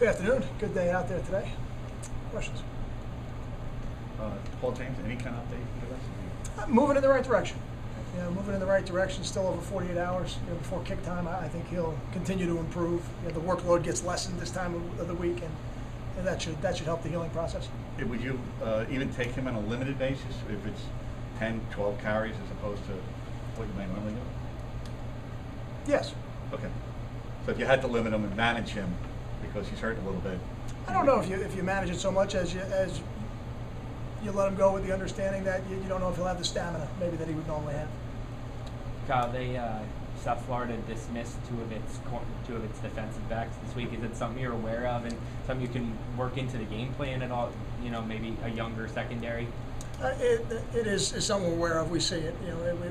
Good afternoon. Good day out there today. Questions? Paul James, any kind of update you can give us? Moving in the right direction. Moving in the right direction. Still over 48 hours before kick time. I think he'll continue to improve. The workload gets lessened this time of the week, and that should help the healing process. Would you even take him on a limited basis if it's 10, 12 carries as opposed to what you might normally do? Yes. Okay. So if you had to limit him and manage him because he's hurt a little bit. I don't know if you manage it so much as you let him go with the understanding that you don't know if he'll have the stamina maybe that he would normally have. Kyle, South Florida dismissed two of its defensive backs this week. Is it something you're aware of and something you can work into the game plan at all? Maybe a younger secondary. It is something we're aware of. We see it.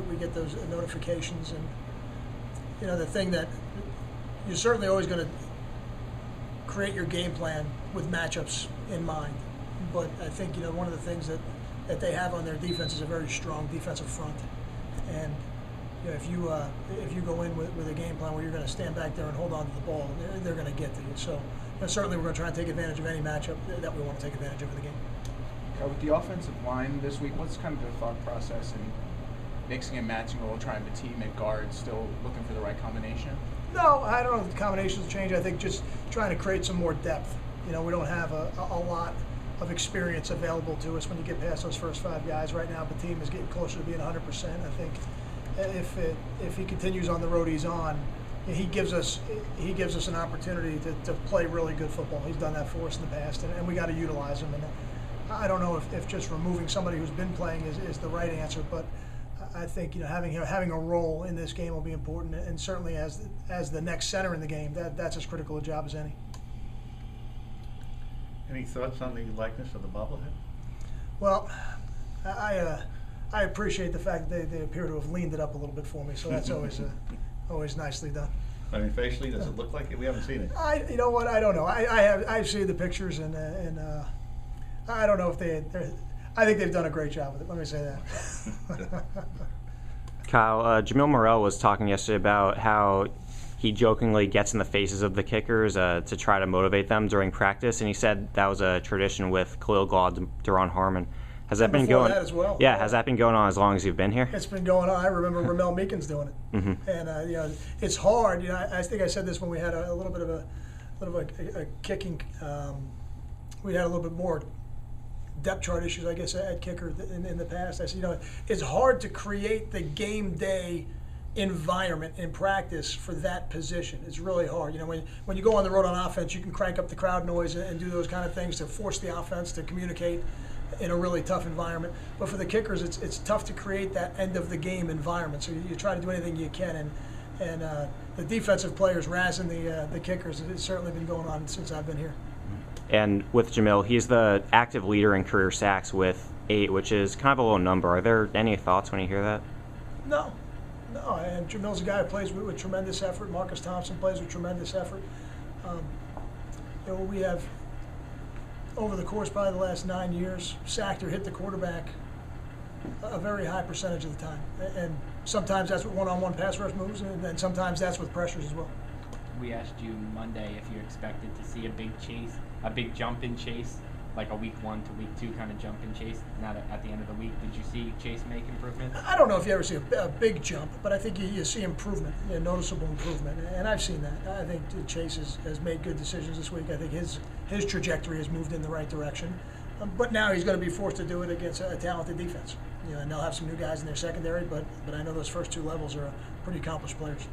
We get those notifications, and the thing that you're certainly always going to create your game plan with matchups in mind. But I think one of the things that they have on their defense is a very strong defensive front, and if you go in with a game plan where you're going to stand back there and hold on to the ball, they're going to get to you. So certainly we're going to try and take advantage of any matchup that we want to take advantage of in the game. With the offensive line this week, what's kind of the thought process in mixing and matching while trying to team at guard, still looking for the right combination? No, I don't know if the combinations change. I think just trying to create some more depth. We don't have a lot of experience available to us when you get past those first five guys. Right now, the team is getting closer to being 100%. I think if he continues on the road he's on, he gives us an opportunity to play really good football. He's done that for us in the past, and we got to utilize him. And I don't know if just removing somebody who's been playing is the right answer, but I think having a role in this game will be important, and certainly as the next center in the game, that's as critical a job as any. Any thoughts on the likeness of the bobblehead? Well, I appreciate the fact that they appear to have leaned it up a little bit for me, so that's always nicely done. I mean, facially, does it look like it? We haven't seen it. You know what? I don't know. I've seen the pictures, and I don't know if I think they've done a great job with it. Let me say that. Kyle, Jamil Morrell was talking yesterday about how he jokingly gets in the faces of the kickers to try to motivate them during practice, and he said that was a tradition with Khalil Gaw, Daron Harmon. Has that been going? That as well. Yeah, has that been going on as long as you've been here? It's been going on. I remember Ramel Meekins doing it, and it's hard. I think I said this when we had a little bit of a kicking. We had a little bit more depth chart issues, I guess, at kicker in the past. I said, it's hard to create the game day environment in practice for that position. It's really hard. When you go on the road on offense, you can crank up the crowd noise and do those kind of things to force the offense to communicate in a really tough environment. But for the kickers, it's tough to create that end of the game environment. So you try to do anything you can, and the defensive players razzing the kickers. It's certainly been going on since I've been here. And with Jamil, he's the active leader in career sacks with 8, which is kind of a low number. Are there any thoughts when you hear that? No. And Jamil's a guy who plays with tremendous effort. Marcus Thompson plays with tremendous effort. We have, over the course probably the last 9 years, sacked or hit the quarterback a very high percentage of the time. And sometimes that's with one-on-one pass rush moves, and then sometimes that's with pressures as well. We asked you Monday if you expected to see a big jump in Chase, like a week 1 to week 2 kind of jump in Chase. Not at the end of the week. Did you see Chase make improvement? I don't know if you ever see a big jump, but I think you see improvement, noticeable improvement, and I've seen that. I think Chase has made good decisions this week. I think his trajectory has moved in the right direction, but now he's going to be forced to do it against a talented defense. And they'll have some new guys in their secondary, but I know those first 2 levels are pretty accomplished players.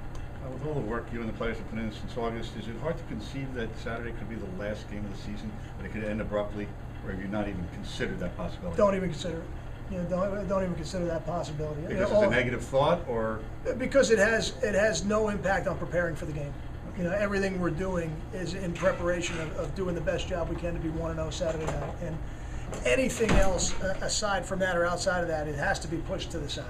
With all the work you and the players have put in since August, is it hard to conceive that Saturday could be the last game of the season, but it could end abruptly, or have you not even considered that possibility? Don't even consider it. Don't even consider that possibility. Because it's a negative thought, or because it has no impact on preparing for the game. Everything we're doing is in preparation of doing the best job we can to be 1-0 Saturday night, and anything else aside from that or outside of that, it has to be pushed to the side.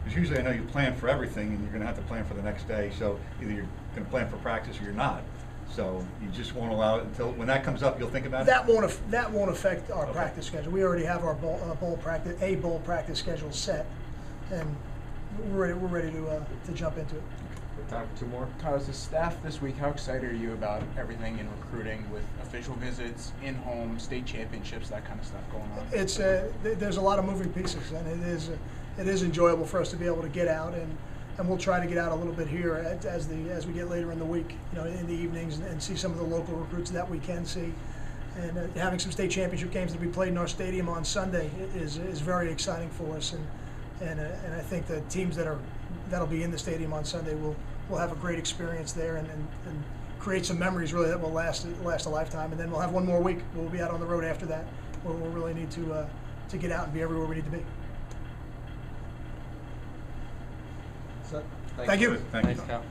Because usually I know you plan for everything, and you're going to have to plan for the next day. So either you're going to plan for practice or you're not. So you just won't allow it until when that comes up. You'll think about it. That won't affect our practice schedule. We already have our bowl practice schedule set, and we're ready to jump into it. Time for two more. Kyle, as the staff this week, how excited are you about everything in recruiting with official visits, in-home, state championships, that kind of stuff going on? It's there's a lot of moving pieces, and it is enjoyable for us to be able to get out, and we'll try to get out a little bit here as we get later in the week, in the evenings, and see some of the local recruits that we can see. And having some state championship games that we played in our stadium on Sunday is very exciting for us, and I think the teams that'll be in the stadium on Sunday will have a great experience there and create some memories really that will last a lifetime. And then we'll have one more week. We'll be out on the road after that, where we'll really need to get out and be everywhere we need to be. So, Thank you. Thank you. Thanks, Cal.